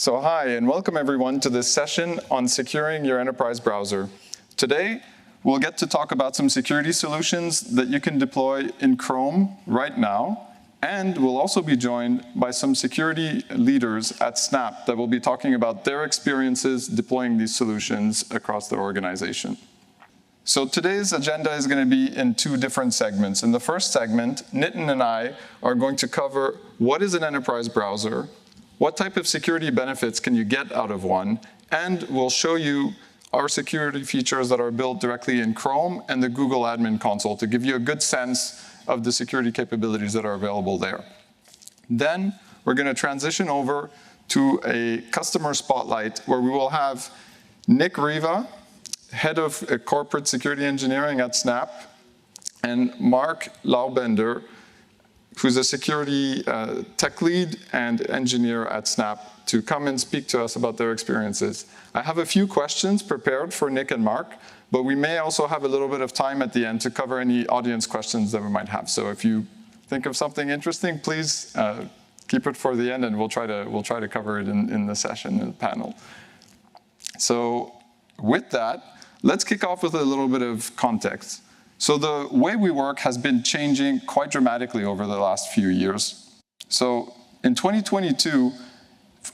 So hi, and welcome everyone to this session on securing your enterprise browser. Today, we'll get to talk about some security solutions that you can deploy in Chrome right now, and we'll also be joined by some security leaders at Snap that will be talking about their experiences deploying these solutions across their organization. So today's agenda is going to be in two different segments. In the first segment, Nitin and I are going to cover what is an enterprise browser, what type of security benefits can you get out of one, and we'll show you our security features that are built directly in Chrome and the Google Admin Console to give you a good sense of the security capabilities that are available there. Then we're going to transition over to a customer spotlight where we will have Reva, head of corporate security engineering at Snap, and Mark Laubender, who's a security tech lead and engineer at Snap, to come and speak to us about their experiences. I have a few questions prepared for Nick and Mark, but we may also have a little bit of time at the end to cover any audience questions that we might have. So if you think of something interesting, please keep it for the end, and we'll try to cover it in the session, in the panel. So with that, let's kick off with a little bit of context. So the way we work has been changing quite dramatically over the last few years. So in 2022,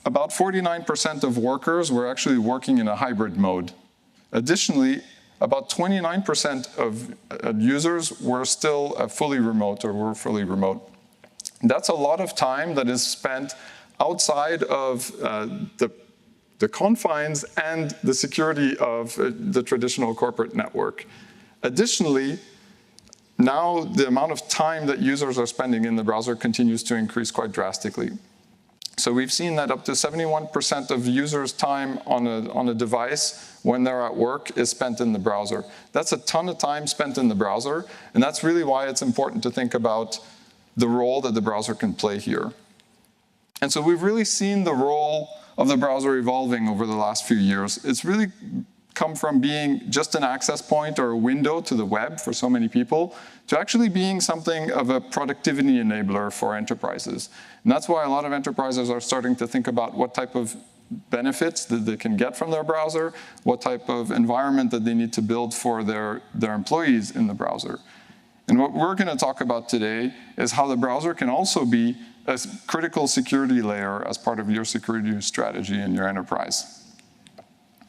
about 49% of workers were actually working in a hybrid mode. Additionally, about 29% of users were still fully remote or were fully remote. That's a lot of time that is spent outside of the confines and the security of the traditional corporate network. Additionally, now the amount of time that users are spending in the browser continues to increase quite drastically. So we've seen that up to 71% of users' time on a device when they're at work is spent in the browser. That's a ton of time spent in the browser, and that's really why it's important to think about the role that the browser can play here. And so we've really seen the role of the browser evolving over the last few years. It's really come from being just an access point or a window to the web for so many people to actually being something of a productivity enabler for enterprises. And that's why a lot of enterprises are starting to think about what type of benefits that they can get from their browser, what type of environment that they need to build for their employees in the browser. And what we're going to talk about today is how the browser can also be a critical security layer as part of your security strategy in your enterprise.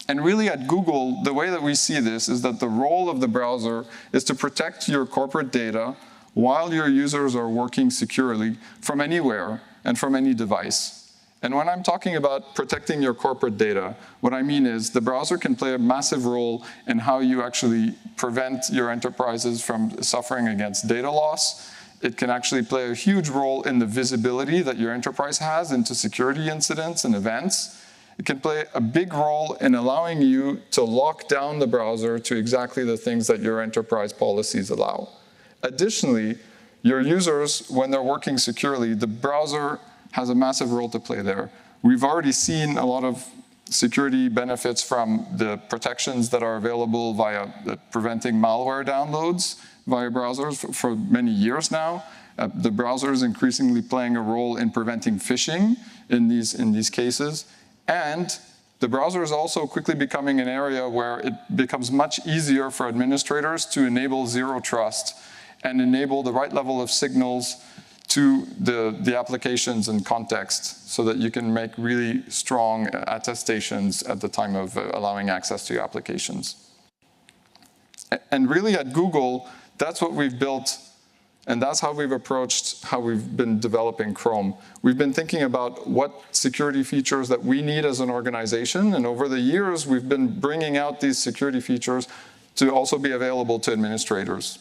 And really at Google, the way that we see this is that the role of the browser is to protect your corporate data while your users are working securely from anywhere and from any device. And when I'm talking about protecting your corporate data, what I mean is the browser can play a massive role in how you actually prevent your enterprises from suffering against data loss. It can actually play a huge role in the visibility that your enterprise has into security incidents and events. It can play a big role in allowing you to lock down the browser to exactly the things that your enterprise policies allow. Additionally, your users, when they're working securely, the browser has a massive role to play there. We've already seen a lot of security benefits from the protections that are available via preventing malware downloads via browsers for many years now. The browser is increasingly playing a role in preventing phishing in these cases. And the browser is also quickly becoming an area where it becomes much easier for administrators to enable zero trust and enable the right level of signals to the applications and context so that you can make really strong attestations at the time of allowing access to your applications. And really at Google, that's what we've built, and that's how we've approached how we've been developing Chrome. We've been thinking about what security features that we need as an organization, and over the years, we've been bringing out these security features to also be available to administrators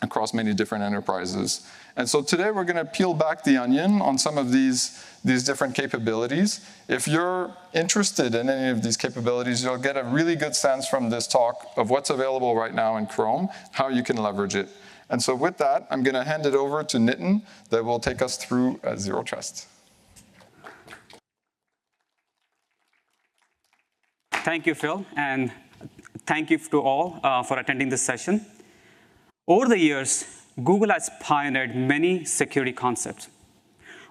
across many different enterprises. And so today, we're going to peel back the onion on some of these different capabilities. If you're interested in any of these capabilities, you'll get a really good sense from this talk of what's available right now in Chrome, how you can leverage it. And so with that, I'm going to hand it over to Nitin that will take us through Zero Trust. Thank you, Phil, and thank you to all for attending this session. Over the years, Google has pioneered many security concepts.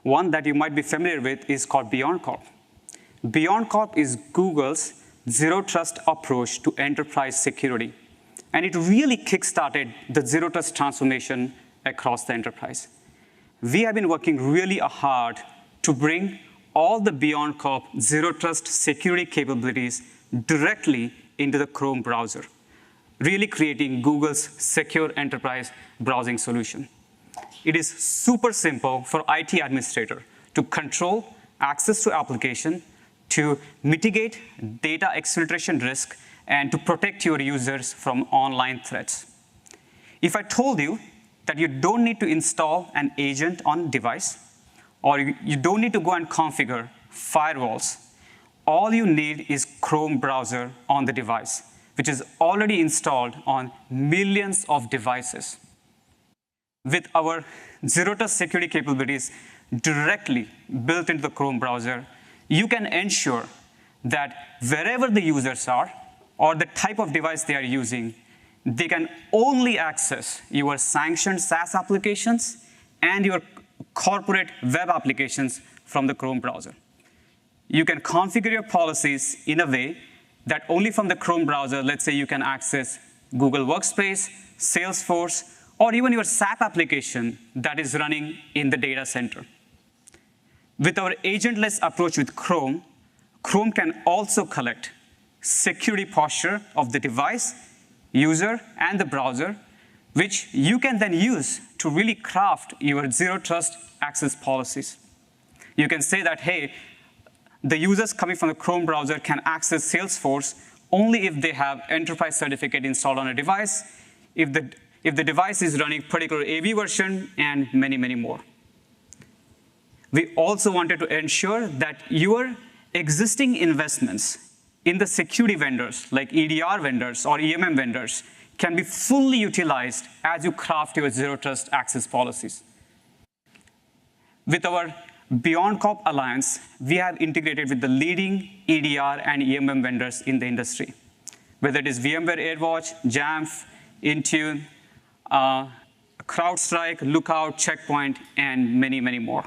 One that you might be familiar with is called Beyond Call. BeyondCorp is Google's zero trust approach to enterprise security. And it really kickstarted the zero trust transformation across the enterprise. We have been working really hard to bring all the BeyondCorp zero trust security capabilities directly into the Chrome browser, really creating Google's secure enterprise browsing solution. It is super simple for IT administrator to control access to application, to mitigate data exfiltration risk, and to protect your users from online threats. If I told you that you don't need to install an agent on device, or you don't need to go and configure firewalls, all you need is Chrome browser on the device, which is already installed on millions of devices. With our zero trust security capabilities directly built into the Chrome browser, you can ensure that wherever the users are or the type of device they are using, they can only access your sanctioned SaaS applications and your corporate web applications from the Chrome browser. You can configure your policies in a way that only from the Chrome browser, let's say you can access Google Workspace, Salesforce, or even your SAP application that is running in the data center. With our agentless approach with Chrome, Chrome can also collect security posture of the device, user, and the browser, which you can then use to really craft your zero trust access policies. You can say that, hey, the users coming from the Chrome browser can access Salesforce only if they have enterprise certificate installed on a device, if the device is running particular AV version, and many, many more. We also wanted to ensure that your existing investments in the security vendors, like EDR vendors or EMM vendors, can be fully utilized as you craft your zero trust access policies. With our BeyondCorp Alliance, we have integrated with the leading EDR and EMM vendors in the industry, whether it is VMware AirWatch, Jamf, Intune, CrowdStrike, Lookout, Checkpoint, and many, many more.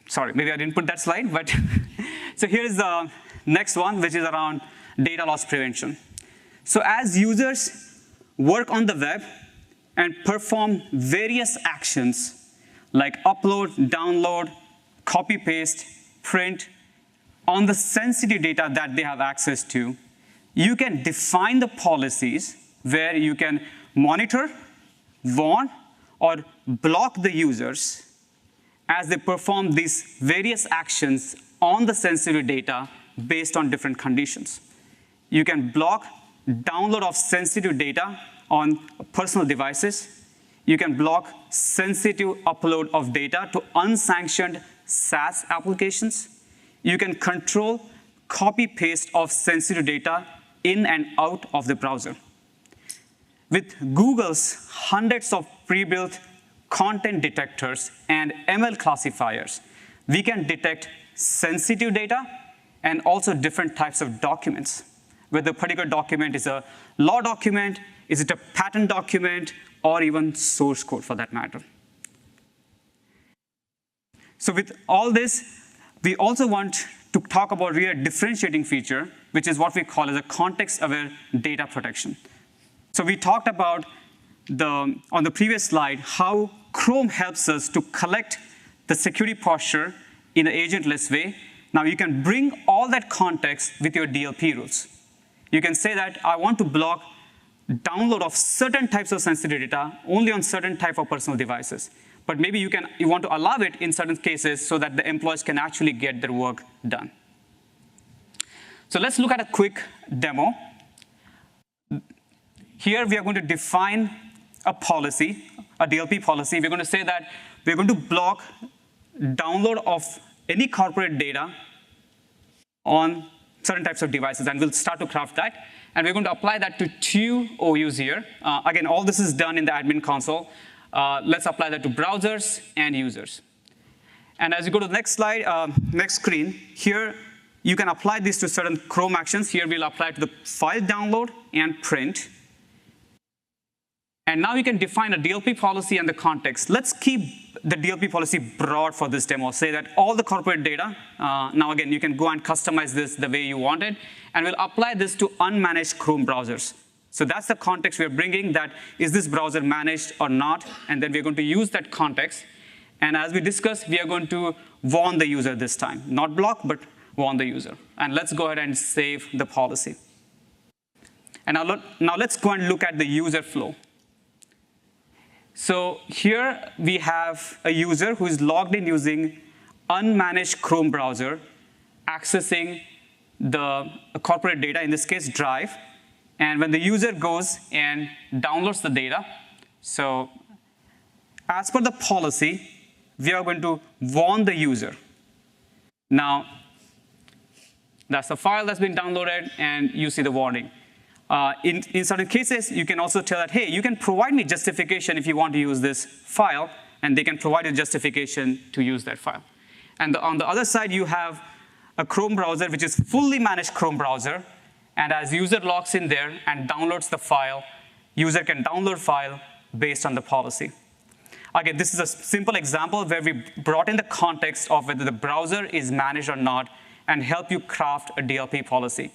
Sorry, maybe I didn't put that slide, but so here's the next one, which is around data loss prevention. So as users work on the web and perform various actions like upload, download, copy, paste, print on the sensitive data that they have access to, you can define the policies where you can monitor, warn, or block the users as they perform these various actions on the sensitive data based on different conditions. You can block download of sensitive data on personal devices. You can block sensitive upload of data to unsanctioned SaaS applications. You can control copy-paste of sensitive data in and out of the browser. With Google's hundreds of pre-built content detectors and ML classifiers, we can detect sensitive data and also different types of documents. Whether a particular document is a law document, is it a patent document, or even source code for that matter. So with all this, we also want to talk about really a differentiating feature, which is what we call as a context-aware data protection. So we talked about on the previous slide how Chrome helps us to collect the security posture in an agentless way. Now you can bring all that context with your DLP rules. You can say that I want to block download of certain types of sensitive data only on certain type of personal devices. But maybe you want to allow it in certain cases so that the employees can actually get their work done. So let's look at a quick demo. Here we are going to define a policy, a DLP policy. We're going to say that we're going to block download of any corporate data on certain types of devices, and we'll start to craft that. And we're going to apply that to 2 OUs here. Again, all this is done in the admin console. Let's apply that to browsers and users. And as you go to the next slide, next screen, here you can apply this to certain Chrome actions. Here we'll apply it to the file download and print. And now you can define a DLP policy and the context. Let's keep the DLP policy broad for this demo. Say that all the corporate data, now again, you can go and customize this the way you want it, and we'll apply this to unmanaged Chrome browsers. So that's the context we're bringing, that is this browser managed or not, and then we're going to use that context. And as we discussed, we are going to warn the user this time. Not block, but warn the user. And let's go ahead and save the policy. And now let's go and look at the user flow. So here we have a user who is logged in using unmanaged Chrome browser, accessing the corporate data, in this case, Drive. And when the user goes and downloads the data, so as per the policy, we are going to warn the user. Now, that's the file that's been downloaded, and you see the warning. In certain cases, you can also tell that, hey, you can provide me justification if you want to use this file, and they can provide a justification to use that file. And on the other side, you have a Chrome browser, which is fully managed Chrome browser, and as user logs in there and downloads the file, user can download file based on the policy. Again, this is a simple example where we brought in the context of whether the browser is managed or not and help you craft a DLP policy.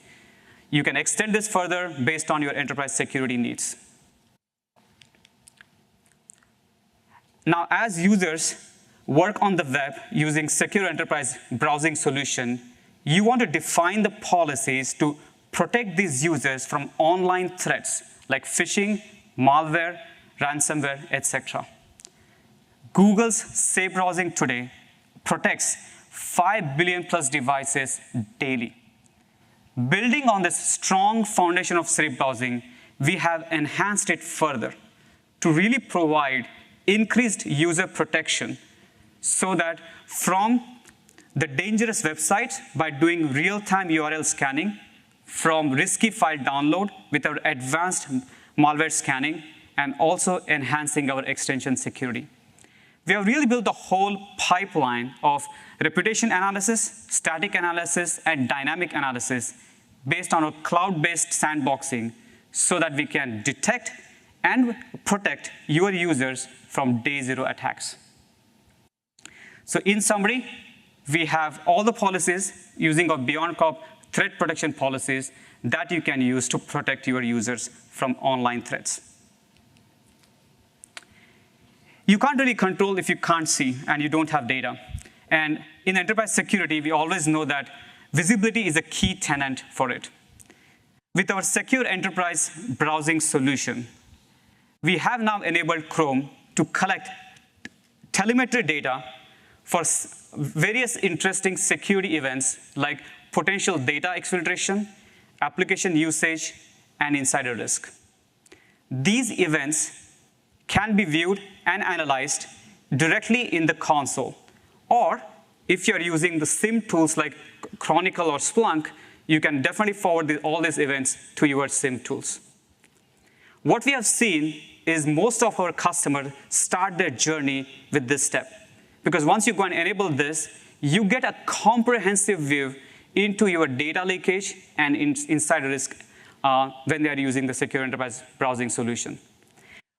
You can extend this further based on your enterprise security needs. Now, as users work on the web using secure enterprise browsing solution, you want to define the policies to protect these users from online threats like phishing, malware, ransomware, etc. Google's Safe Browsing today protects 5 billion plus devices daily. Building on this strong foundation of safe browsing, we have enhanced it further to really provide increased user protection so that from the dangerous websites, by doing real-time URL scanning, from risky file download with our advanced malware scanning, and also enhancing our extension security. We have really built a whole pipeline of reputation analysis, static analysis, and dynamic analysis based on our cloud-based sandboxing so that we can detect and protect your users from day zero attacks. So in summary, we have all the policies using our BeyondCorp threat protection policies that you can use to protect your users from online threats. You can't really control if you can't see and you don't have data. And in enterprise security, we always know that visibility is a key tenet for it. With our secure enterprise browsing solution, we have now enabled Chrome to collect telemetry data for various interesting security events like potential data exfiltration, application usage, and insider risk. These events can be viewed and analyzed directly in the console. Or if you're using the SIM tools like Chronicle or Splunk, you can definitely forward all these events to your SIM tools. What we have seen is most of our customers start their journey with this step. Because once you go and enable this, you get a comprehensive view into your data leakage and insider risk when they are using the secure enterprise browsing solution.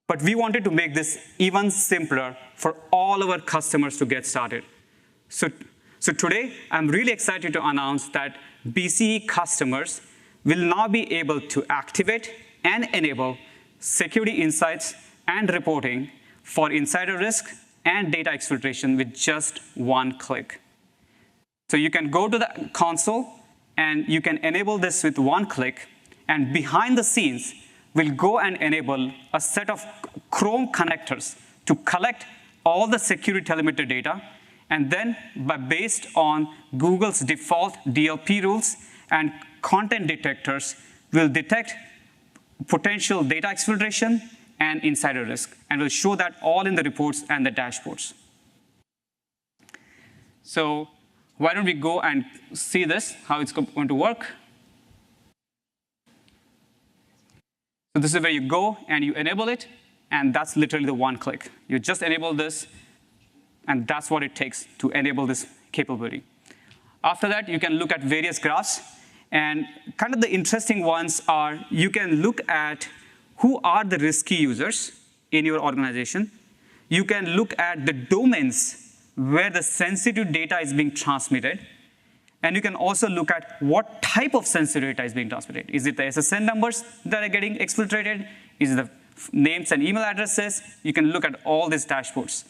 But we wanted to make this even simpler for all our customers to get started. So today, I'm really excited to announce that BCE customers will now be able to activate and enable security insights and reporting for insider risk and data exfiltration with just one click. So you can go to the console, and you can enable this with one click, and behind the scenes, we'll go and enable a set of Chrome connectors to collect all the security telemetry data, and then based on Google's default DLP rules and content detectors, we'll detect potential data exfiltration and insider risk, and we'll show that all in the reports and the dashboards. So why don't we go and see this, how it's going to work. So this is where you go and you enable it, and that's literally the one click. You just enable this, and that's what it takes to enable this capability. After that, you can look at various graphs, and kind of the interesting ones are you can look at who are the risky users in your organization. You can look at the domains where the sensitive data is being transmitted. And you can also look at what type of sensitive data is being transmitted. Is it the SSN numbers that are getting exfiltrated? Is it the names and email addresses? You can look at all these dashboards.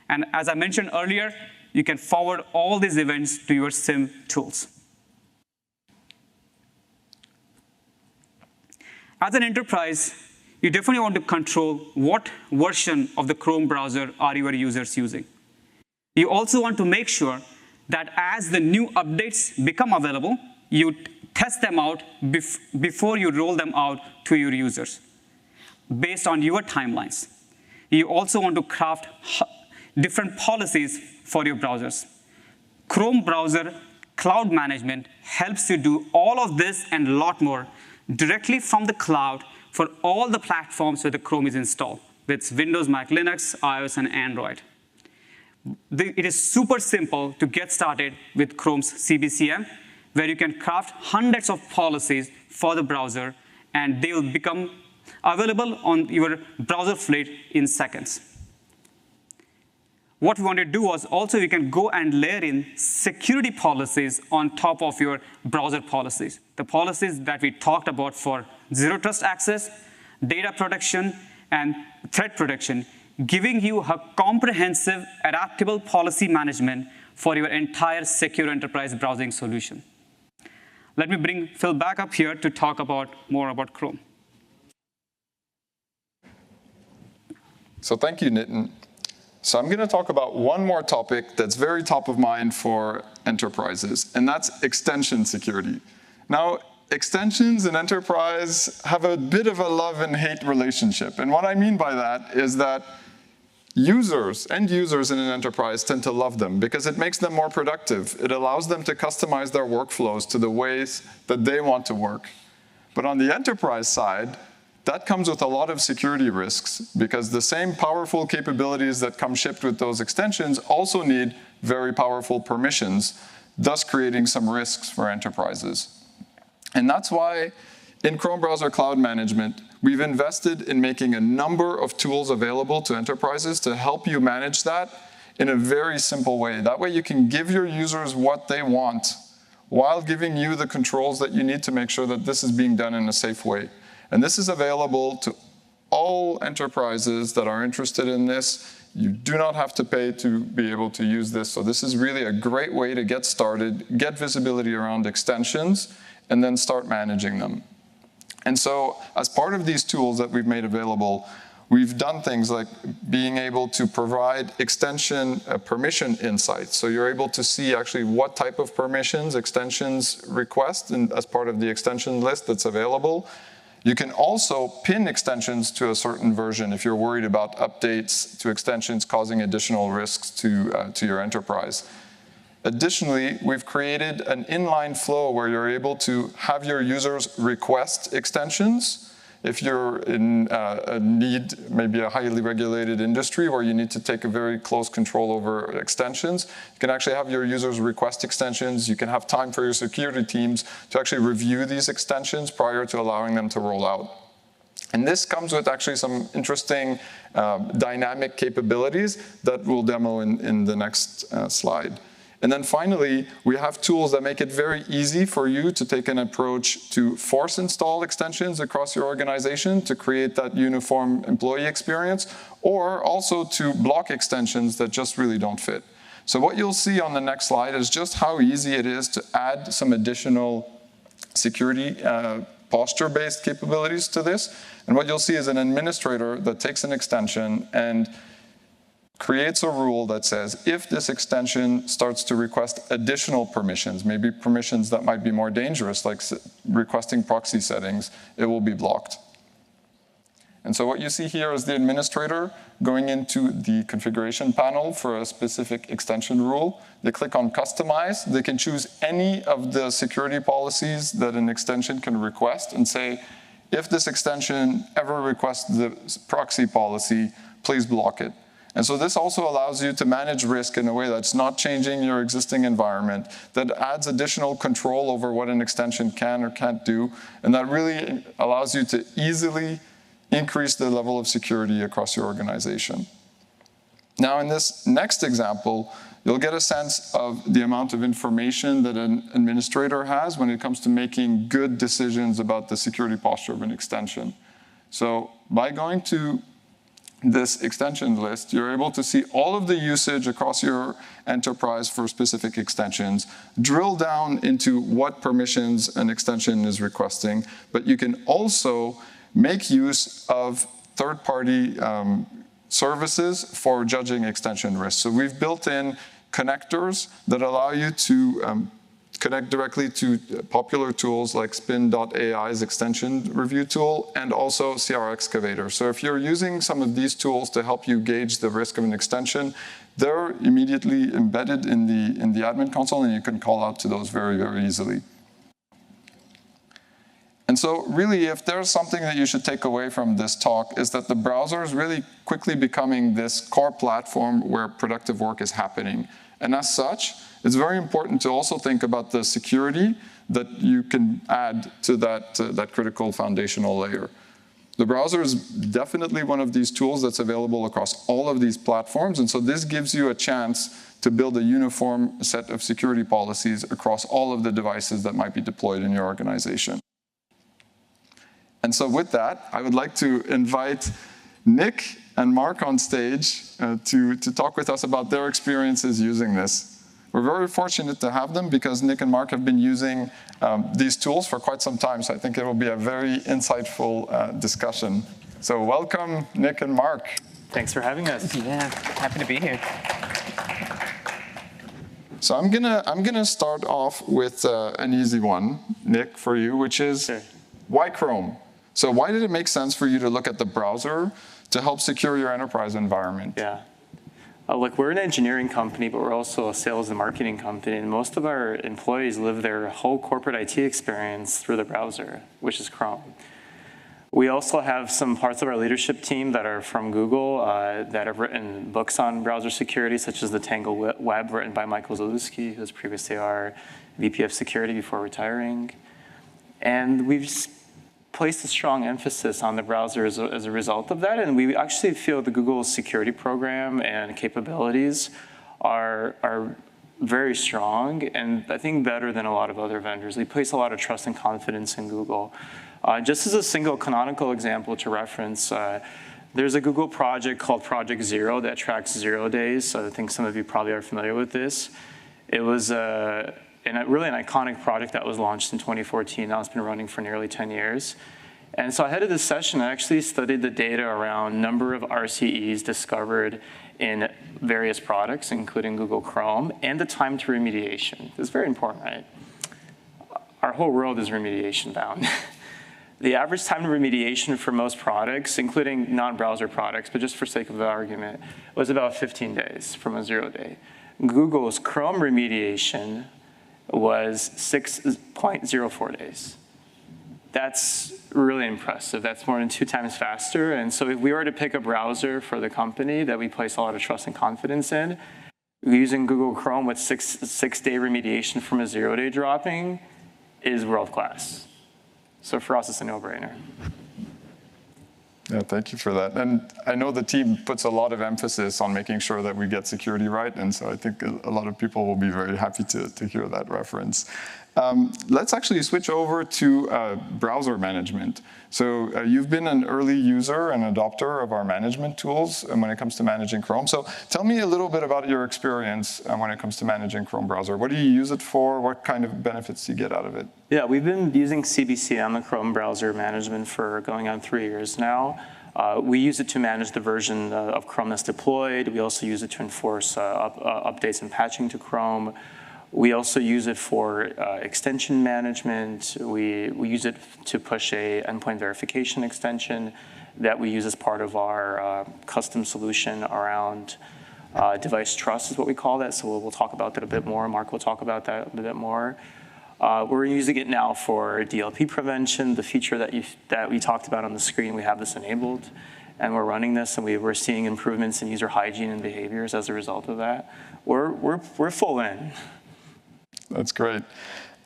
And as I mentioned earlier, you can forward all these events to your SIM tools. As an enterprise, you definitely want to control what version of the Chrome browser are your users using. You also want to make sure that as the new updates become available, you test them out before you roll them out to your users based on your timelines. You also want to craft different policies for your browsers. Chrome browser cloud management helps you do all of this and a lot more directly from the cloud for all the platforms where the Chrome is installed. That's Windows, Mac, Linux, iOS, and Android. It is super simple to get started with Chrome's CBCM, where you can craft hundreds of policies for the browser, and they will become available on your browser fleet in seconds. What we want to do was also you can go and layer in security policies on top of your browser policies. The policies that we talked about for zero trust access, data protection, and threat protection, giving you a comprehensive, adaptable policy management for your entire secure enterprise browsing solution. Let me bring Phil back up here to talk more about Chrome. So thank you, Nitin. So I'm going to talk about one more topic that's very top of mind for enterprises, and that's extension security. Now, extensions in enterprise have a bit of a love and hate relationship. And what I mean by that is that end users in an enterprise tend to love them because it makes them more productive. It allows them to customize their workflows to the ways that they want to work. But on the enterprise side, that comes with a lot of security risks because the same powerful capabilities that come shipped with those extensions also need very powerful permissions, thus creating some risks for enterprises. And that's why in Chrome Browser Cloud Management, we've invested in making a number of tools available to enterprises to help you manage that in a very simple way. That way you can give your users what they want while giving you the controls that you need to make sure that this is being done in a safe way. And this is available to all enterprises that are interested in this. You do not have to pay to be able to use this. So this is really a great way to get started, get visibility around extensions, and then start managing them. And so as part of these tools that we've made available, we've done things like being able to provide extension permission insights. So you're able to see actually what type of permissions extensions request as part of the extension list that's available. You can also pin extensions to a certain version if you're worried about updates to extensions causing additional risks to your enterprise. Additionally, we've created an inline flow where you're able to have your users request extensions. If you're in maybe a highly regulated industry where you need to take a very close control over extensions, you can actually have your users request extensions. You can have time for your security teams to actually review these extensions prior to allowing them to roll out. And this comes with actually some interesting dynamic capabilities that we'll demo in the next slide. And then finally, we have tools that make it very easy for you to take an approach to force install extensions across your organization to create that uniform employee experience, or also to block extensions that just really don't fit. So what you'll see on the next slide is just how easy it is to add some additional security posture-based capabilities to this. And what you'll see is an administrator that takes an extension and creates a rule that says if this extension starts to request additional permissions, maybe permissions that might be more dangerous, like requesting proxy settings, it will be blocked. And so what you see here is the administrator going into the configuration panel for a specific extension rule. They click on Customize. They can choose any of the security policies that an extension can request and say, if this extension ever requests the proxy policy, please block it. And so this also allows you to manage risk in a way that's not changing your existing environment, that adds additional control over what an extension can or can't do, and that really allows you to easily increase the level of security across your organization. Now, in this next example, you'll get a sense of the amount of information that an administrator has when it comes to making good decisions about the security posture of an extension. So by going to this extension list, you're able to see all of the usage across your enterprise for specific extensions, drill down into what permissions an extension is requesting, but you can also make use of third-party services for judging extension risk. So we've built in connectors that allow you to connect directly to popular tools like Spin.ai's extension review tool and also CR Excavator. So if you're using some of these tools to help you gauge the risk of an extension, they're immediately embedded in the admin console, and you can call out to those very, very easily. And so really, if there's something that you should take away from this talk, is that the browser is really quickly becoming this core platform where productive work is happening. And as such, it's very important to also think about the security that you can add to that critical foundational layer. The browser is definitely one of these tools that's available across all of these platforms, and so this gives you a chance to build a uniform set of security policies across all of the devices that might be deployed in your organization. And so with that, I would like to invite Nick and Mark on stage to talk with us about their experiences using this. We're very fortunate to have them because Nick and Mark have been using these tools for quite some time, so I think it will be a very insightful discussion. So welcome, Nick and Mark. Thanks for having us. Yeah, happy to be here. So I'm gonna start off with an easy one, Nick, for you, which is Sure. Why Chrome? So why did it make sense for you to look at the browser to help secure your enterprise environment? Yeah. Look, we're an engineering company, but we're also a sales and marketing company, and most of our employees live their whole corporate IT experience through the browser, which is Chrome. We also have some parts of our leadership team that are from Google that have written books on browser security, such as The Tangle Web, written by Michael Zalewski, who was previously our VP of Security before retiring. And we've placed a strong emphasis on the browser as a result of that, and we actually feel the Google security program and capabilities are very strong, and I think better than a lot of other vendors. We place a lot of trust and confidence in Google. Just as a single canonical example to reference, there's a Google project called Project Zero that tracks 0 days, so I think some of you probably are familiar with this. It was really an iconic project that was launched in 2014. Now it's been running for nearly 10 years. And so ahead of this session, I actually studied the data around number of RCEs discovered in various products, including Google Chrome, and the time to remediation. It's very important, right? Our whole world is remediation bound. The average time to remediation for most products, including non-browser products, but just for sake of the argument, was about 15 days from a 0 day. Google's Chrome remediation was 6.04 days. That's really impressive. That's more than 2 times faster. And so if we were to pick a browser for the company that we place a lot of trust and confidence in, using Google Chrome with six-day remediation from a 0 day dropping is world-class. So for us, it's a no-brainer. Yeah, thank you for that. And I know the team puts a lot of emphasis on making sure that we get security right, and so I think a lot of people will be very happy to hear that reference. Let's actually switch over to browser management. So you've been an early user and adopter of our management tools when it comes to managing Chrome. So tell me a little bit about your experience when it comes to managing Chrome browser. What do you use it for? What kind of benefits do you get out of it? Yeah, we've been using CBCM, the Chrome browser management, for going on 3 years now. We use it to manage the version of Chrome that's deployed. We also use it to enforce updates and patching to Chrome. We also use it for extension management. We use it to push a endpoint verification extension that we use as part of our custom solution around device trust is what we call that. So we'll talk about that a bit more. Mark will talk about that a bit more. We're using it now for DLP prevention, the feature that we talked about on the screen. We have this enabled, and we're running this, and we're seeing improvements in user hygiene and behaviors as a result of that. We're full in. That's great.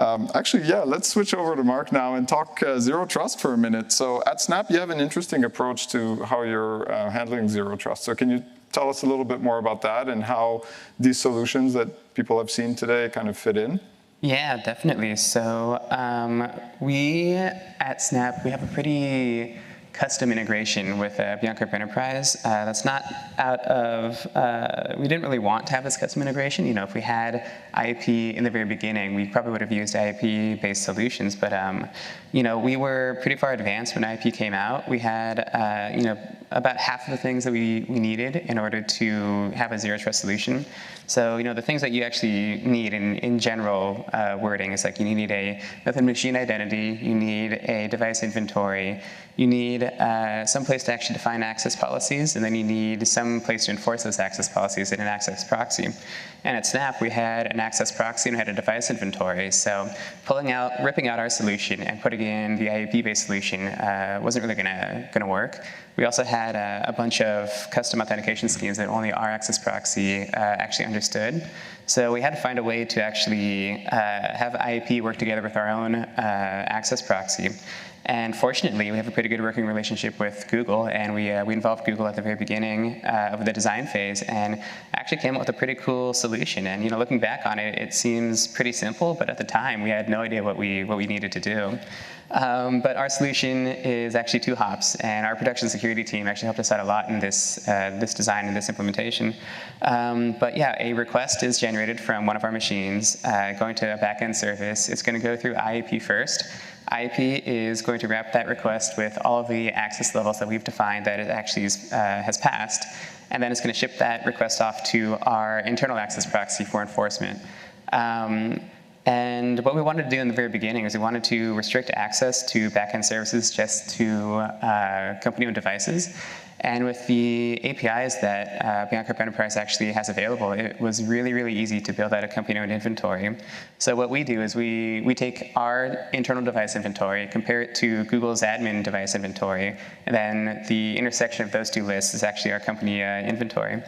Actually, yeah, let's switch over to Mark now and talk zero trust for a minute. So at Snap, you have an interesting approach to how you're handling zero trust. So can you tell us a little bit more about that and how these solutions that people have seen today kind of fit in? Yeah, definitely. So we at Snap, we have a pretty custom integration with Bianca Enterprise. That's not out of, we didn't really want to have this custom integration. You know, if we had IAP in the very beginning, we probably would have used IAP-based solutions, but you know, we were pretty far advanced when IAP came out. We had, you know, about half of the things that we needed in order to have a zero trust solution. So, you know, the things that you actually need in general wording is like you need a method machine identity, you need a device inventory, you need some place to actually define access policies, and then you need some place to enforce those access policies in an access proxy. And at Snap, we had an access proxy and we had a device inventory. So ripping out our solution and putting in the IAP-based solution wasn't really gonna work. We also had a bunch of custom authentication schemes that only our access proxy actually understood. So we had to find a way to actually have IAP work together with our own access proxy. And fortunately, we have a pretty good working relationship with Google, and we involved Google at the very beginning of the design phase, and actually came up with a pretty cool solution. And you know, looking back on it, it seems pretty simple, but at the time, we had no idea what we needed to do. But our solution is actually 2 hops, and our production security team actually helped us out a lot in this design and this implementation. But yeah, a request is generated from one of our machines going to a backend service. It's going to go through IAP first. IAP is going to wrap that request with all of the access levels that we've defined that it actually has passed, and then it's going to ship that request off to our internal access proxy for enforcement. And what we wanted to do in the very beginning is we wanted to restrict access to backend services just to company-owned devices. And with the APIs that Bianca Enterprise actually has available, it was really, really easy to build out a company-owned inventory. So what we do is we take our internal device inventory, compare it to Google's admin device inventory, and then the intersection of those 2 lists is actually our company inventory.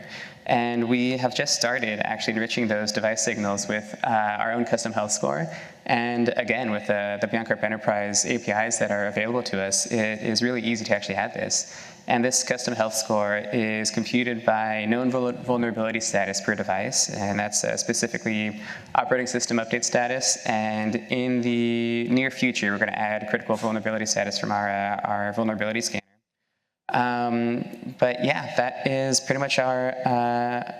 And we have just started actually enriching those device signals with our own custom health score. And again, with the Bianca Enterprise APIs that are available to us, it is really easy to actually add this. And this custom health score is computed by known vulnerability status per device, and that's specifically operating system update status. And in the near future, we're going to add critical vulnerability status from our vulnerability scanner. But yeah, that is pretty much our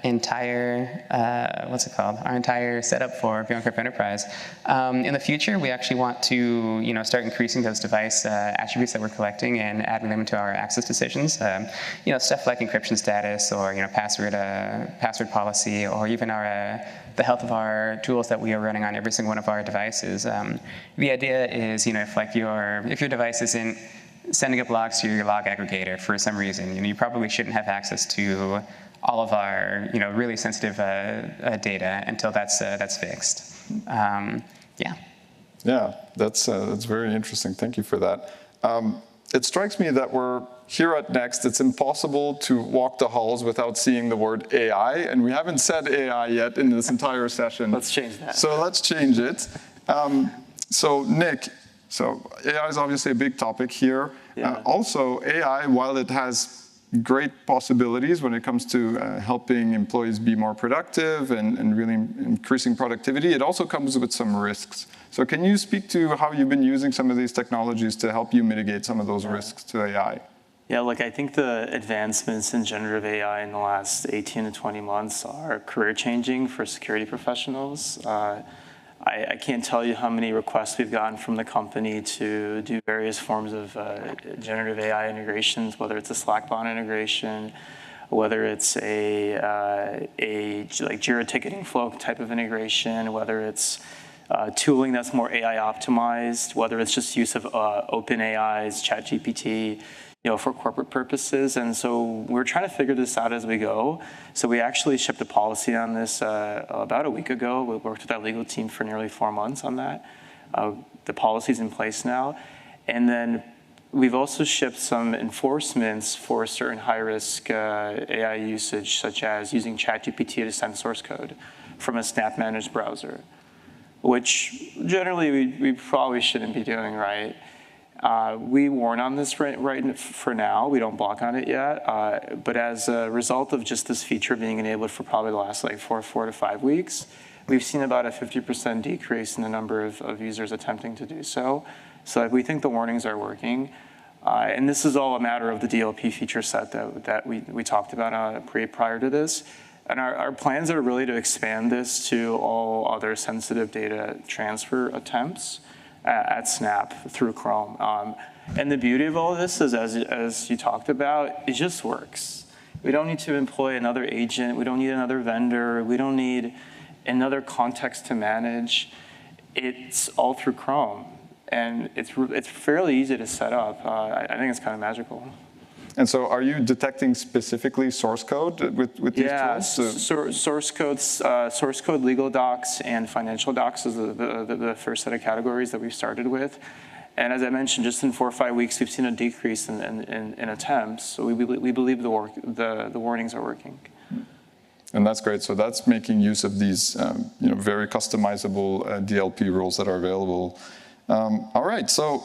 entire, our entire setup for Bianca Enterprise. In the future, we actually want to, start increasing those device attributes that we're collecting and adding them into our access decisions. Stuff like encryption status or, password policy, or even the health of our tools that we are running on every single one of our devices. The idea is, if your device isn't sending up logs to your log aggregator for some reason, you probably shouldn't have access to all of our, really sensitive data until that's fixed. Yeah, that's very interesting. Thank you for that. It strikes me that we're here at Next. It's impossible to walk the halls without seeing the word AI, and we haven't said AI yet in this entire session. Let's change that. So let's change it. So Nick, AI is obviously a big topic here. Yeah. Also, AI, while it has great possibilities when it comes to helping employees be more productive and really increasing productivity, it also comes with some risks. So can you speak to how you've been using some of these technologies to help you mitigate some of those risks to AI? Yeah, I think the advancements in generative AI in the last 18 to 20 months are career-changing for security professionals. I can't tell you how many requests we've gotten from the company to do various forms of generative AI integrations, whether it's a Slack bot integration, whether it's a Jira ticketing flow type of integration, whether it's tooling that's more AI optimized, whether it's just use of OpenAI's ChatGPT, for corporate purposes. And so we're trying to figure this out as we go. So we actually shipped a policy on this about a week ago. We worked with our legal team for nearly 4 months on that. The policy's in place now. And then we've also shipped some enforcements for certain high-risk AI usage, such as using ChatGPT to send source code from a Snap-managed browser. which generally we probably shouldn't be doing, right? We warn on this right for now. We don't block on it yet. But as a result of just this feature being enabled for probably the last like 4 to 5 weeks, we've seen about a 50% decrease in the number of users attempting to do so. So we think the warnings are working. And this is all a matter of the DLP feature set that we talked about prior to this. And our plans are really to expand this to all other sensitive data transfer attempts at Snap through Chrome. And the beauty of all of this is, as you talked about, it just works. We don't need to employ another agent. We don't need another vendor. We don't need another context to manage. It's all through Chrome. And it's fairly easy to set up. I think it's kind of magical. And so are you detecting specifically source code with these tools? Yeah, source code, legal docs, and financial docs is the first set of categories that we've started with. And as I mentioned, just in 4 or 5 weeks, we've seen a decrease in attempts. So we believe the warnings are working. And that's great. So that's making use of these very customizable DLP rules that are available. All right, so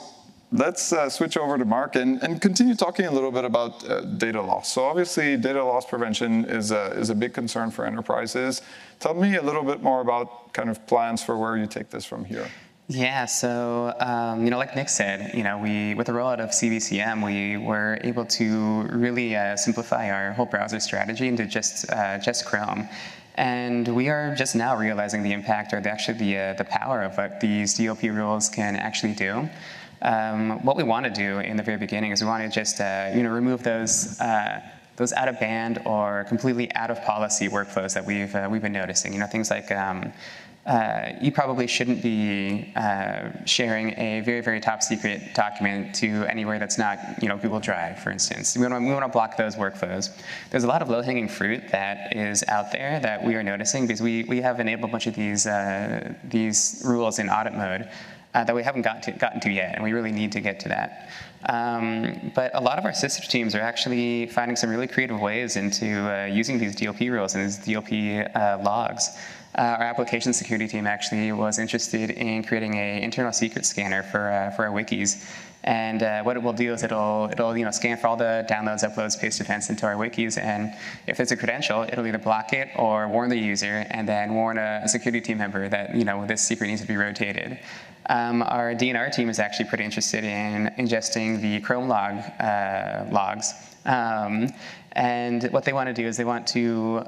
let's switch over to Mark and continue talking a little bit about data loss. So obviously, data loss prevention is a big concern for enterprises. Tell me a little bit more about kind of plans for where you take this from here. Yeah, so like Nick said, with the rollout of CBCM, we were able to really simplify our whole browser strategy into just Chrome. And we are just now realizing the impact, or the power of what these DLP rules can actually do. What we want to do in the very beginning is we want to just remove those out of band or completely out of policy workflows that we've been noticing. Things like you probably shouldn't be sharing a very, very top secret document to anywhere that's not Google Drive, for instance. We want to block those workflows. There's a lot of low-hanging fruit that is out there that we are noticing because we have enabled a bunch of these rules in audit mode that we haven't gotten to yet, and we really need to get to that. But a lot of our sister teams are actually finding some really creative ways into using these DLP rules and these DLP logs. Our application security team actually was interested in creating an internal secret scanner for our wikis. And what it will do is it'll scan for all the downloads, uploads, paste events into our wikis. And if there's a credential, it'll either block it or warn the user, and then warn a security team member that this secret needs to be rotated. Our DNR team is actually pretty interested in ingesting the Chrome logs. And what they want to do is they want to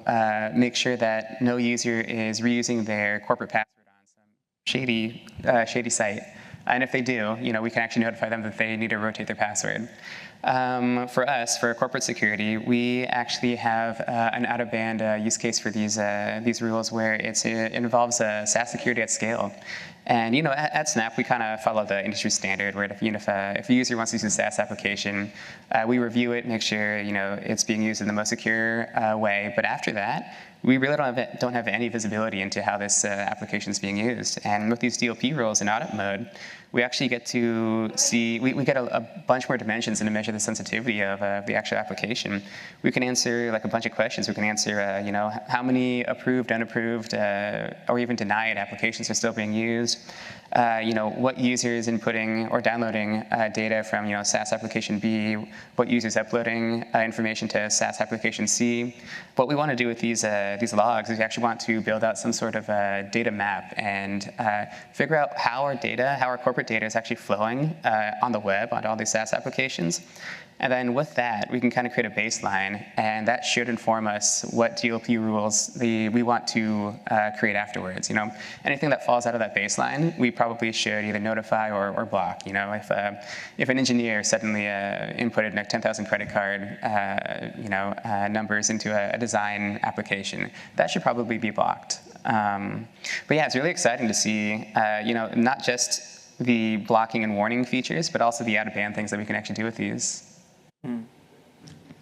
make sure that no user is reusing their corporate password on some shady site. And if they do, we can actually notify them that they need to rotate their password. For us, for corporate security, we actually have an out-of-band use case for these rules where it involves SaaS security at scale. And at Snap, we kind of follow the industry standard where if a user wants to use a SaaS application, we review it, make sure it's being used in the most secure way. But after that, we really don't have any visibility into how this application is being used. And with these DLP rules in audit mode, we actually get to see, we get a bunch more dimensions and to measure the sensitivity of the actual application. We can answer like a bunch of questions. We can answer, how many approved, unapproved, or even denied applications are still being used. What users inputting or downloading data from SaaS application B, what users uploading information to SaaS application C. What we want to do with these logs is we actually want to build out some sort of data map and figure out how our corporate data is actually flowing on the web onto all these SaaS applications. And then with that, we can kind of create a baseline, and that should inform us what DLP rules we want to create afterwards. Anything that falls out of that baseline, we probably should either notify or block. If an engineer suddenly inputted like 10,000 credit card numbers into a design application, that should probably be blocked. But yeah, it's really exciting to see, not just the blocking and warning features, but also the out-of-band things that we can actually do with these.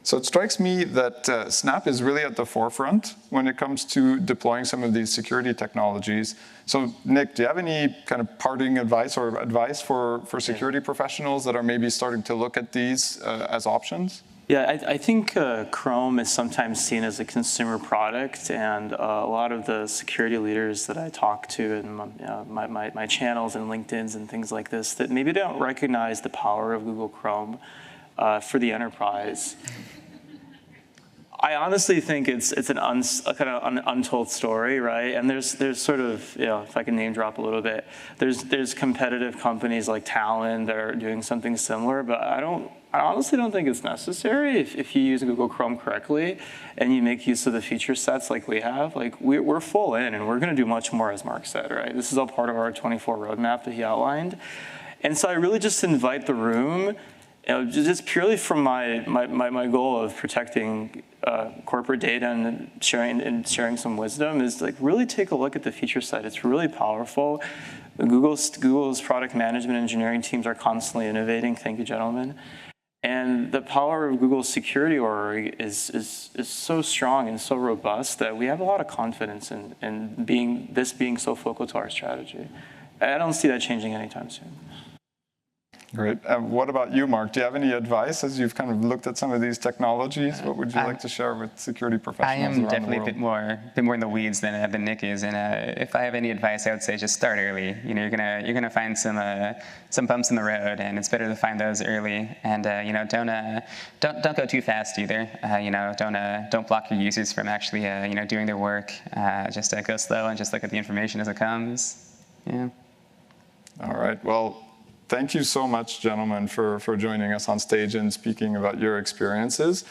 So it strikes me that Snap is really at the forefront when it comes to deploying some of these security technologies. So Nick, do you have any kind of parting advice or advice for security professionals that are maybe starting to look at these as options? Yeah, I think Chrome is sometimes seen as a consumer product, and a lot of the security leaders that I talk to in my channels and LinkedIn's and things like this, that maybe don't recognize the power of Google Chrome for the enterprise. I honestly think it's a kind of an untold story, right? And there's sort of, if I can name drop a little bit, there's competitive companies like Talon that are doing something similar, but I honestly don't think it's necessary if you use Google Chrome correctly and you make use of the feature sets like we have. Like we're full in, and we're going to do much more, as Mark said, right? This is all part of our 24 roadmap that he outlined. And so I really just invite the room, just purely from my goal of protecting corporate data and sharing some wisdom, is like really take a look at the feature set. It's really powerful. Google's product management engineering teams are constantly innovating. Thank you, gentlemen. And the power of Google's security org is so strong and so robust that we have a lot of confidence in being so focal to our strategy. I don't see that changing anytime soon. Great. What about you, Mark? Do you have any advice as you've kind of looked at some of these technologies? What would you like to share with security professionals around the world? I am definitely a bit more in the weeds than Nick is, and if I have any advice, I would say just start early. You're gonna find some bumps in the road, and it's better to find those early. And don't go too fast either. Don't block your users from actually doing their work. Just go slow and just look at the information as it comes. Yeah. All right. Well, thank you so much, gentlemen, for joining us on stage and speaking about your experiences.